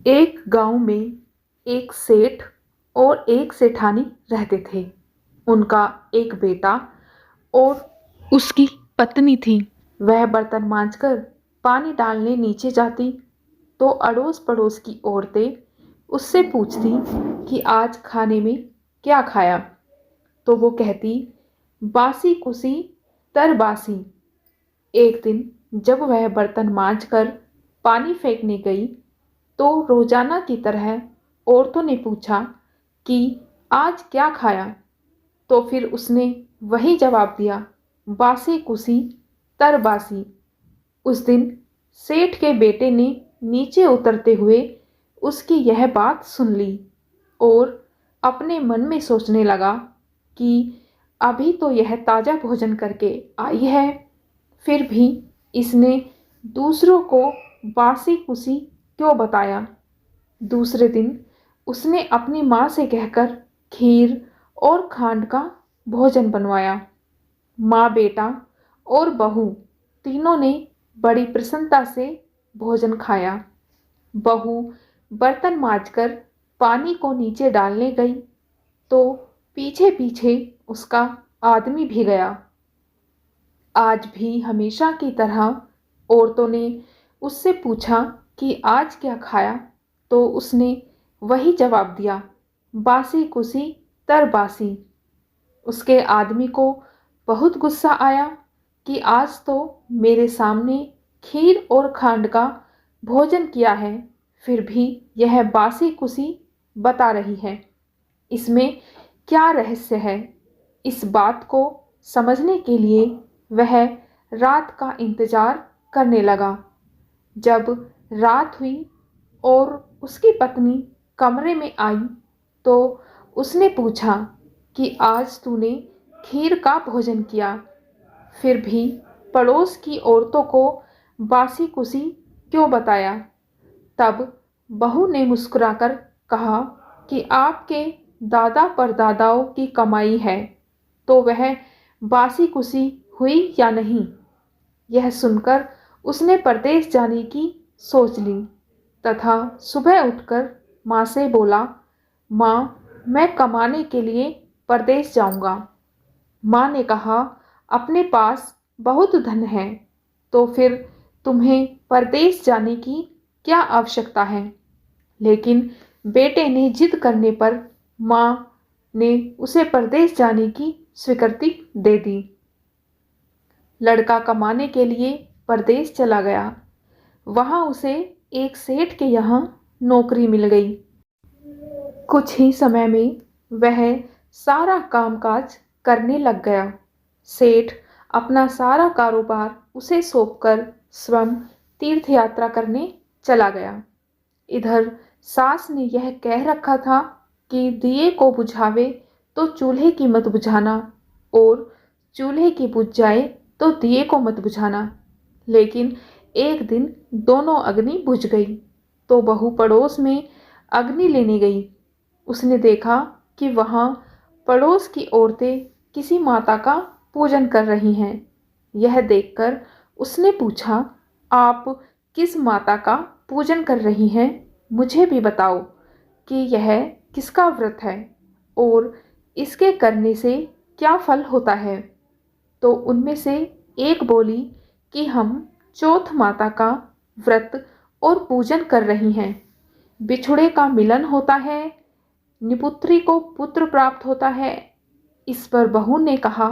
एक गांव में एक सेठ और एक सेठानी रहते थे। उनका एक बेटा और उसकी पत्नी थी। वह बर्तन मांजकर पानी डालने नीचे जाती तो अड़ोस पड़ोस की औरतें उससे पूछती कि आज खाने में क्या खाया। तो वो कहती, बासी कुसी तरबासी। एक दिन जब वह बर्तन मांजकर पानी फेंकने गई तो रोजाना की तरह औरतों ने पूछा कि आज क्या खाया। तो फिर उसने वही जवाब दिया, बासी कुसी तरबासी। उस दिन सेठ के बेटे ने नीचे उतरते हुए उसकी यह बात सुन ली और अपने मन में सोचने लगा कि अभी तो यह ताज़ा भोजन करके आई है, फिर भी इसने दूसरों को बासी कुसी क्यों बताया। दूसरे दिन उसने अपनी माँ से कहकर खीर और खांड का भोजन बनवाया। माँ, बेटा और बहू तीनों ने बड़ी प्रसन्नता से भोजन खाया। बहू बर्तन मांजकर पानी को नीचे डालने गई तो पीछे पीछे उसका आदमी भी गया। आज भी हमेशा की तरह औरतों ने उससे पूछा कि आज क्या खाया। तो उसने वही जवाब दिया, बासी कुसी तरबासी। उसके आदमी को बहुत गुस्सा आया कि आज तो मेरे सामने खीर और खांड का भोजन किया है, फिर भी यह बासी कुसी बता रही है। इसमें क्या रहस्य है? इस बात को समझने के लिए वह रात का इंतजार करने लगा। जब रात हुई और उसकी पत्नी कमरे में आई तो उसने पूछा कि आज तूने खीर का भोजन किया, फिर भी पड़ोस की औरतों को बासी कुसी क्यों बताया। तब बहू ने मुस्कुराकर कहा कि आपके दादा परदादाओं की कमाई है, तो वह बासी कुसी हुई या नहीं। यह सुनकर उसने परदेश जाने की सोच ली तथा सुबह उठकर माँ से बोला, माँ, मैं कमाने के लिए परदेश जाऊंगा। माँ ने कहा, अपने पास बहुत धन है, तो फिर तुम्हें परदेश जाने की क्या आवश्यकता है। लेकिन बेटे ने जिद करने पर माँ ने उसे परदेश जाने की स्वीकृति दे दी। लड़का कमाने के लिए परदेश चला गया। वहां उसे एक सेठ के यहाँ नौकरी मिल गई। कुछ ही समय में वह सारा कामकाज करने लग गया। सेठ अपना सारा कारोबार उसे सौंपकर स्वयं तीर्थ यात्रा करने चला गया। इधर सास ने यह कह रखा था कि दिए को बुझावे तो चूल्हे की मत बुझाना और चूल्हे की बुझ जाए तो दिए को मत बुझाना। लेकिन एक दिन दोनों अग्नि बुझ गई तो बहू पड़ोस में अग्नि लेने गई। उसने देखा कि वहाँ पड़ोस की औरतें किसी माता का पूजन कर रही हैं। यह देखकर उसने पूछा, आप किस माता का पूजन कर रही हैं? मुझे भी बताओ कि यह किसका व्रत है और इसके करने से क्या फल होता है। तो उनमें से एक बोली कि हम चौथ माता का व्रत और पूजन कर रही हैं। बिछुड़े का मिलन होता है, निपुत्री को पुत्र प्राप्त होता है। इस पर बहू ने कहा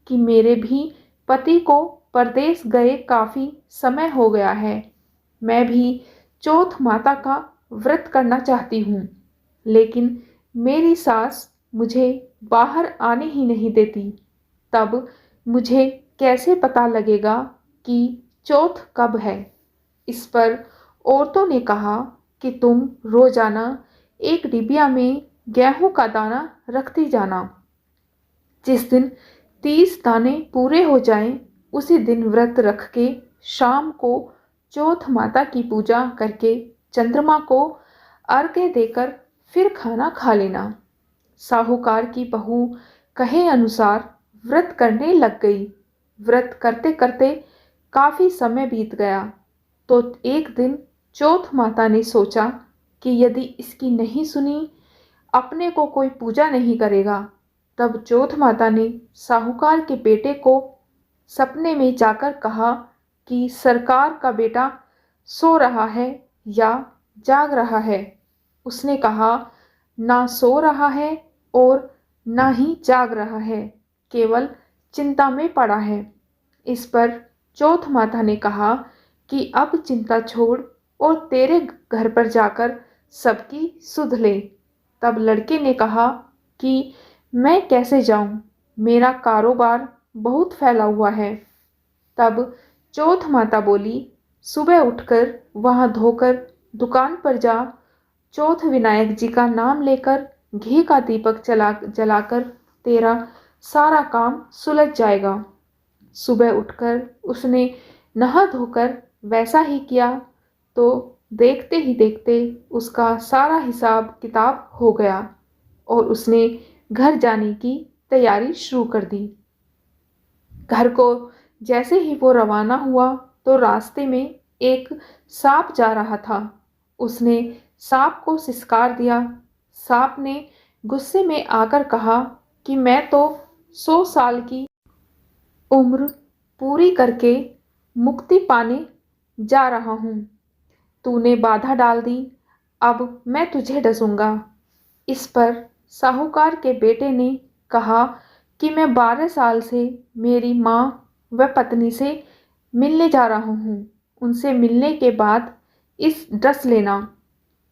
कि मेरे भी पति को परदेश गए काफ़ी समय हो गया है, मैं भी चौथ माता का व्रत करना चाहती हूँ, लेकिन मेरी सास मुझे बाहर आने ही नहीं देती। तब मुझे कैसे पता लगेगा कि चौथ कब है। इस पर औरतों ने कहा कि तुम रोजाना एक डिबिया में गेहूं का दाना रखती जाना। जिस दिन 30 दाने पूरे हो जाएं, उसी दिन व्रत रख के शाम को चौथ माता की पूजा करके चंद्रमा को अर्घ्य देकर फिर खाना खा लेना। साहूकार की बहू कहे अनुसार व्रत करने लग गई। व्रत करते करते काफी समय बीत गया तो एक दिन चौथ माता ने सोचा कि यदि इसकी नहीं सुनी, अपने को कोई पूजा नहीं करेगा। तब चौथ माता ने साहूकार के बेटे को सपने में जाकर कहा कि सरकार का बेटा सो रहा है या जाग रहा है। उसने कहा, ना सो रहा है और ना ही जाग रहा है, केवल चिंता में पड़ा है। इस पर चौथ माता ने कहा कि अब चिंता छोड़ और तेरे घर पर जाकर सबकी सुध ले। तब लड़के ने कहा कि मैं कैसे जाऊं, मेरा कारोबार बहुत फैला हुआ है। तब चौथ माता बोली, सुबह उठकर वहां धोकर दुकान पर जा, चौथ विनायक जी का नाम लेकर घी का दीपक जलाकर तेरा सारा काम सुलझ जाएगा। सुबह उठकर उसने नहा धोकर वैसा ही किया तो देखते ही देखते उसका सारा हिसाब किताब हो गया और उसने घर जाने की तैयारी शुरू कर दी। घर को जैसे ही वो रवाना हुआ तो रास्ते में एक सांप जा रहा था। उसने सांप को सिसकार दिया। सांप ने गुस्से में आकर कहा कि मैं तो 100 साल की उम्र पूरी करके मुक्ति पाने जा रहा हूँ। तूने बाधा डाल दी, अब मैं तुझे डसूंगा। इस पर साहूकार के बेटे ने कहा कि मैं 12 साल से मेरी माँ व पत्नी से मिलने जा रहा हूँ, उनसे मिलने के बाद इस डस लेना।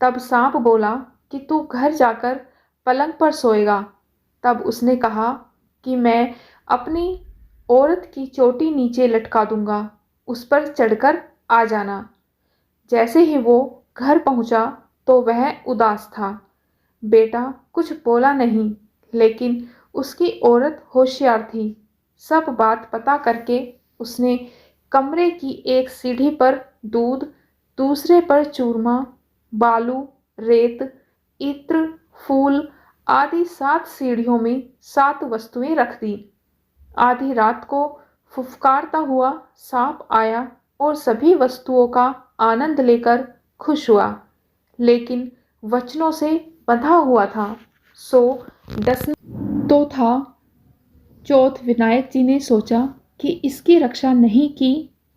तब सांप बोला कि तू घर जाकर पलंग पर सोएगा। तब उसने कहा कि मैं अपनी औरत की चोटी नीचे लटका दूंगा, उस पर चढ़कर आ जाना। जैसे ही वो घर पहुंचा तो वह उदास था। बेटा कुछ बोला नहीं, लेकिन उसकी औरत होशियार थी। सब बात पता करके उसने कमरे की एक सीढ़ी पर दूध, दूसरे पर चूरमा, बालू, रेत, इत्र, फूल आदि 7 सीढ़ियों में 7 वस्तुएं रख दी। आधी रात को फुफकारता हुआ सांप आया और सभी वस्तुओं का आनंद लेकर खुश हुआ, लेकिन वचनों से बंधा हुआ था, सो डसना तो था। चौथ विनायक जी ने सोचा कि इसकी रक्षा नहीं की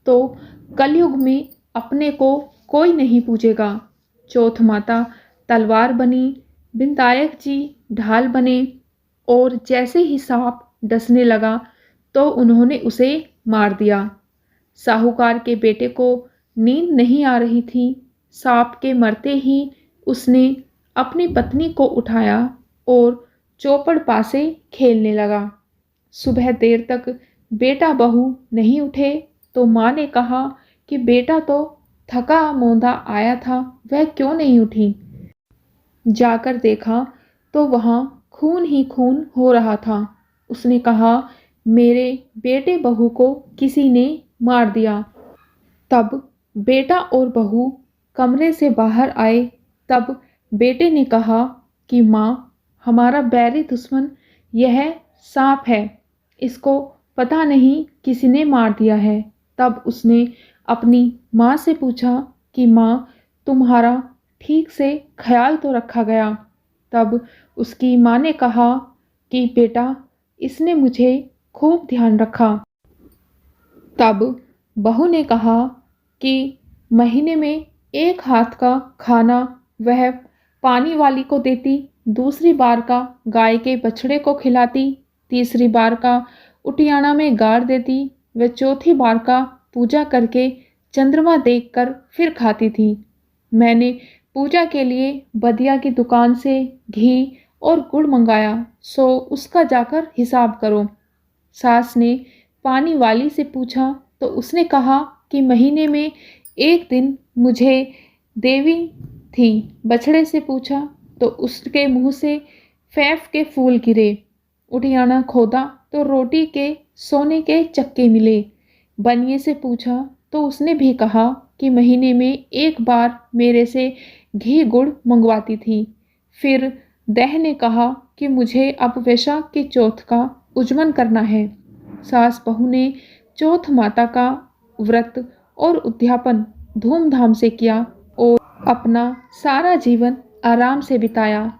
तो कलयुग में अपने को कोई नहीं पूजेगा। चौथ माता तलवार बनी, विनायक जी ढाल बने और जैसे ही सांप डसने लगा तो उन्होंने उसे मार दिया। साहूकार के बेटे को नींद नहीं आ रही थी। सांप के मरते ही उसने अपनी पत्नी को उठाया और चौपड़ पासे खेलने लगा। सुबह देर तक बेटा बहू नहीं उठे तो माँ ने कहा कि बेटा तो थका मौंधा आया था, वह क्यों नहीं उठी। जाकर देखा तो वहाँ खून ही खून हो रहा था। उसने कहा, मेरे बेटे बहू को किसी ने मार दिया। तब बेटा और बहू कमरे से बाहर आए। तब बेटे ने कहा कि माँ, हमारा बैरी दुश्मन यह सांप है, इसको पता नहीं किसी ने मार दिया है। तब उसने अपनी माँ से पूछा कि माँ, तुम्हारा ठीक से ख्याल तो रखा गया। तब उसकी माँ ने कहा कि बेटा, इसने मुझे खूब ध्यान रखा। तब बहू ने कहा कि महीने में 1 हाथ का खाना वह पानी वाली को देती, दूसरी बार का गाय के बछड़े को खिलाती, तीसरी बार का उटियाना में गाड़ देती व चौथी बार का पूजा करके चंद्रमा देखकर फिर खाती थी। मैंने पूजा के लिए बदिया की दुकान से घी और गुड़ मंगाया, सो उसका जाकर हिसाब करो। सास ने पानी वाली से पूछा तो उसने कहा कि महीने में 1 दिन मुझे देवी थी। बछड़े से पूछा तो उसके मुंह से फैफ के फूल गिरे। उटियाना खोदा तो रोटी के सोने के चक्के मिले। बनिए से पूछा तो उसने भी कहा कि महीने में 1 बार मेरे से घी गुड़ मंगवाती थी। फिर दह ने कहा कि मुझे अब वैशाख की चौथ का उजमन करना है। सास बहू ने चौथ माता का व्रत और उद्यापन धूमधाम से किया और अपना सारा जीवन आराम से बिताया।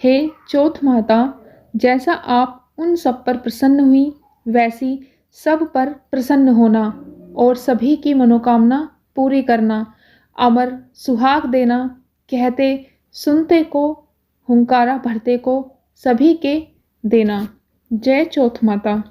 हे चौथ माता, जैसा आप उन सब पर प्रसन्न हुई, वैसी सब पर प्रसन्न होना और सभी की मनोकामना पूरी करना। अमर सुहाग देना, कहते सुनते को, हुंकारा भरते को, सभी के देना। जय चौथ माता।